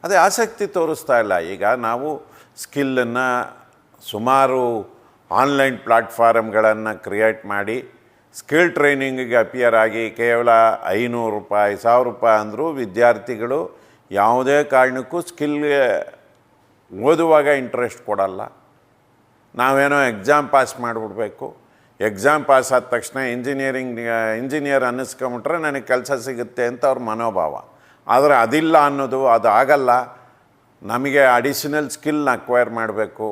ಅದೇ ಆಸಕ್ತಿ ತೋರಿಸ್ತಾ ಇಲ್ಲ. ಈಗ ನಾವು ಸ್ಕಿಲ್ಲನ್ನು ಸುಮಾರು ಆನ್ಲೈನ್ ಪ್ಲಾಟ್ಫಾರಮ್ಗಳನ್ನು ಕ್ರಿಯೇಟ್ ಮಾಡಿ ಸ್ಕಿಲ್ ಟ್ರೈನಿಂಗಿಗೆ ಅಪಿಯರ್ ಆಗಿ ಕೇವಲ 500 ರೂಪಾಯಿ 1000 ರೂಪಾಯಿ ಅಂದರೂ ವಿದ್ಯಾರ್ಥಿಗಳು ಯಾವುದೇ ಕಾರಣಕ್ಕೂ ಸ್ಕಿಲ್ಗೆ ಓದುವಾಗ ಇಂಟ್ರೆಸ್ಟ್ ಕೊಡಲ್ಲ. ನಾವೇನೋ ಎಕ್ಸಾಮ್ ಪಾಸ್ ಮಾಡಿಬಿಡ್ಬೇಕು, ಎಕ್ಸಾಮ್ ಪಾಸ್ ಆದ ತಕ್ಷಣ ಇಂಜಿನಿಯರ್ ಅನ್ನಿಸ್ಕೊಂಬಿಟ್ರೆ ನನಗೆ ಕೆಲಸ ಸಿಗುತ್ತೆ ಅಂತ ಅವ್ರ ಮನೋಭಾವ. ಆದರೆ ಅದಿಲ್ಲ ಅನ್ನೋದು, ಅದು ಆಗಲ್ಲ. ನಮಗೆ ಅಡಿಷನಲ್ ಸ್ಕಿಲ್ನ ಅಕ್ವೈರ್ ಮಾಡಬೇಕು,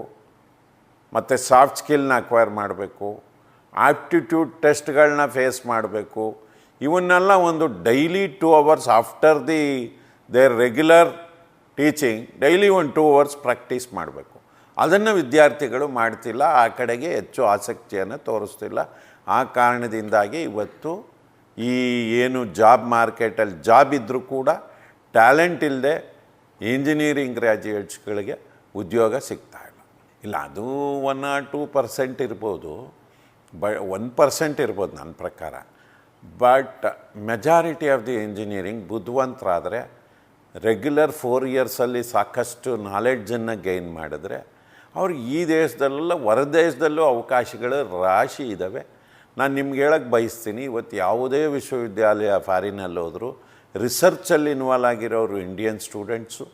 ಮತ್ತು ಸಾಫ್ಟ್ ಸ್ಕಿಲ್ನ ಅಕ್ವೈರ್ ಮಾಡಬೇಕು, ಆಪ್ಟಿಟ್ಯೂಡ್ ಟೆಸ್ಟ್ಗಳನ್ನ ಫೇಸ್ ಮಾಡಬೇಕು. ಇವನ್ನೆಲ್ಲ ಒಂದು daily 2 hours after their regular teaching daily 2 hours practice ಮಾಡಬೇಕು. ಅದನ್ನು ವಿದ್ಯಾರ್ಥಿಗಳು ಮಾಡ್ತಿಲ್ಲ, ಆ ಕಡೆಗೆ ಹೆಚ್ಚು ಆಸಕ್ತಿಯನ್ನು ತೋರಿಸ್ತಿಲ್ಲ. ಆ ಕಾರಣದಿಂದಾಗಿ ಇವತ್ತು ಈ ಏನು ಜಾಬ್ ಮಾರ್ಕೆಟಲ್ಲಿ ಜಾಬ್ ಇದ್ದರೂ ಕೂಡ ಟ್ಯಾಲೆಂಟ್ ಇಲ್ಲದೆ ಇಂಜಿನಿಯರಿಂಗ್ ಗ್ರ್ಯಾಜುಯೇಟ್ಸ್ಗಳಿಗೆ ಉದ್ಯೋಗ ಸಿಗ್ತಾಯಿಲ್ಲ. ಇಲ್ಲ, ಅದು 1 or 2% ಇರ್ಬೋದು, 1% ಇರ್ಬೋದು ನನ್ನ ಪ್ರಕಾರ. But majority of the engineering ಬುದ್ಧಿವಂತರಾದರೆ ರೆಗ್ಯುಲರ್ 4 yearsಲ್ಲಿ ಸಾಕಷ್ಟು ನಾಲೆಡ್ಜನ್ನು ಗೈನ್ ಮಾಡಿದ್ರೆ ಅವ್ರಿಗೆ ಈ ದೇಶದಲ್ಲ ಹೊರದೇಶದಲ್ಲೂ ಅವಕಾಶಗಳು ರಾಶಿ ಇದ್ದಾವೆ. ನಾನು ನಿಮ್ಗೆ ಹೇಳಕ್ಕೆ ಬಯಸ್ತೀನಿ, ಇವತ್ತು ಯಾವುದೇ ವಿಶ್ವವಿದ್ಯಾಲಯ ಫಾರಿನಲ್ಲಿ ಹೋದರೂ ರಿಸರ್ಚಲ್ಲಿ ಇನ್ವಾಲ್ವ್ ಆಗಿರೋರು ಇಂಡಿಯನ್ ಸ್ಟೂಡೆಂಟ್ಸು.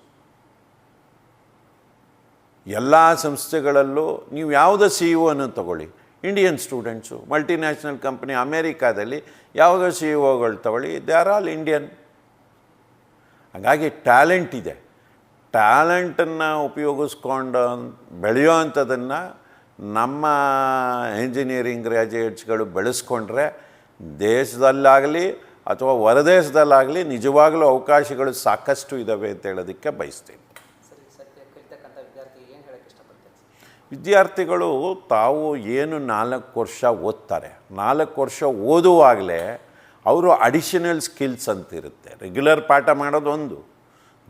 ಎಲ್ಲ ಸಂಸ್ಥೆಗಳಲ್ಲೂ ನೀವು ಯಾವುದೋ CEO ತಗೊಳ್ಳಿ, ಇಂಡಿಯನ್ ಸ್ಟೂಡೆಂಟ್ಸು. ಮಲ್ಟಿನ್ಯಾಷನಲ್ ಕಂಪ್ನಿ ಅಮೇರಿಕಾದಲ್ಲಿ ಯಾವುದೋ CEO ತಗೊಳ್ಳಿ, ದೇ ಆರ್ ಆಲ್ ಇಂಡಿಯನ್. ಹಾಗಾಗಿ ಟ್ಯಾಲೆಂಟ್ ಇದೆ. ಟ್ಯಾಲೆಂಟನ್ನು ಉಪಯೋಗಿಸ್ಕೊಂಡು ಬೆಳೆಯೋ ಅಂಥದ್ದನ್ನು ನಮ್ಮ ಇಂಜಿನಿಯರಿಂಗ್ ಗ್ರ್ಯಾಜುಯೇಟ್ಸ್ಗಳು ಬೆಳೆಸ್ಕೊಂಡ್ರೆ ದೇಶದಲ್ಲಾಗಲಿ ಅಥವಾ ಹೊರದೇಶದಲ್ಲಾಗಲಿ ನಿಜವಾಗಲೂ ಅವಕಾಶಗಳು ಸಾಕಷ್ಟು ಇದ್ದಾವೆ ಅಂತ ಹೇಳೋದಕ್ಕೆ ಬಯಸ್ತೀನಿ. ವಿದ್ಯಾರ್ಥಿಗಳು ತಾವು ಏನು 4 ವರ್ಷ ಓದ್ತಾರೆ, 4 ವರ್ಷ ಓದುವಾಗಲೇ ಅವರು ಅಡಿಷನಲ್ ಸ್ಕಿಲ್ಸ್ ಅಂತಿರುತ್ತೆ. ರೆಗ್ಯುಲರ್ ಪಾಠ ಮಾಡೋದೊಂದು,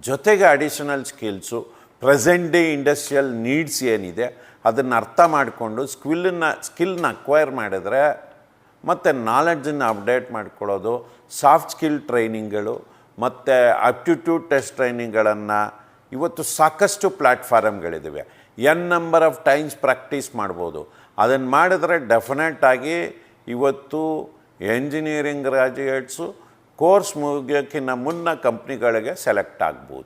ಜೊತೆಗೆ additional skills, present day industrial needs ಏನಿದೆ ಅದನ್ನು ಅರ್ಥ ಮಾಡಿಕೊಂಡು ಸ್ಕಿಲ್ನ ಅಕ್ವೈರ್ ಮಾಡಿದ್ರೆ ಮತ್ತು ನಾಲೆಡ್ಜನ್ನು ಅಪ್ಡೇಟ್ ಮಾಡ್ಕೊಳ್ಳೋದು, ಸಾಫ್ಟ್ ಸ್ಕಿಲ್ ಟ್ರೈನಿಂಗ್ಗಳು ಮತ್ತು ಆಪ್ಟಿಟ್ಯೂಡ್ ಟೆಸ್ಟ್ ಟ್ರೈನಿಂಗ್ಗಳನ್ನು ಇವತ್ತು ಸಾಕಷ್ಟು ಪ್ಲ್ಯಾಟ್ಫಾರಮ್ಗಳಿದ್ದಾವೆ. ನಂಬರ್ ಆಫ್ ಟೈಮ್ಸ್ ಪ್ರಾಕ್ಟೀಸ್ ಮಾಡ್ಬೋದು. ಅದನ್ನು ಮಾಡಿದ್ರೆ ಡೆಫಿನೆಟಾಗಿ ಇವತ್ತು ಎಂಜಿನಿಯರಿಂಗ್ ಗ್ರ್ಯಾಜುಯೇಟ್ಸು ಕೋರ್ಸ್ ಮುಗಿಯೋಕ್ಕಿಂತ ಮುನ್ನ ಕಂಪ್ನಿಗಳಿಗೆ ಸೆಲೆಕ್ಟ್ ಆಗ್ಬೋದು.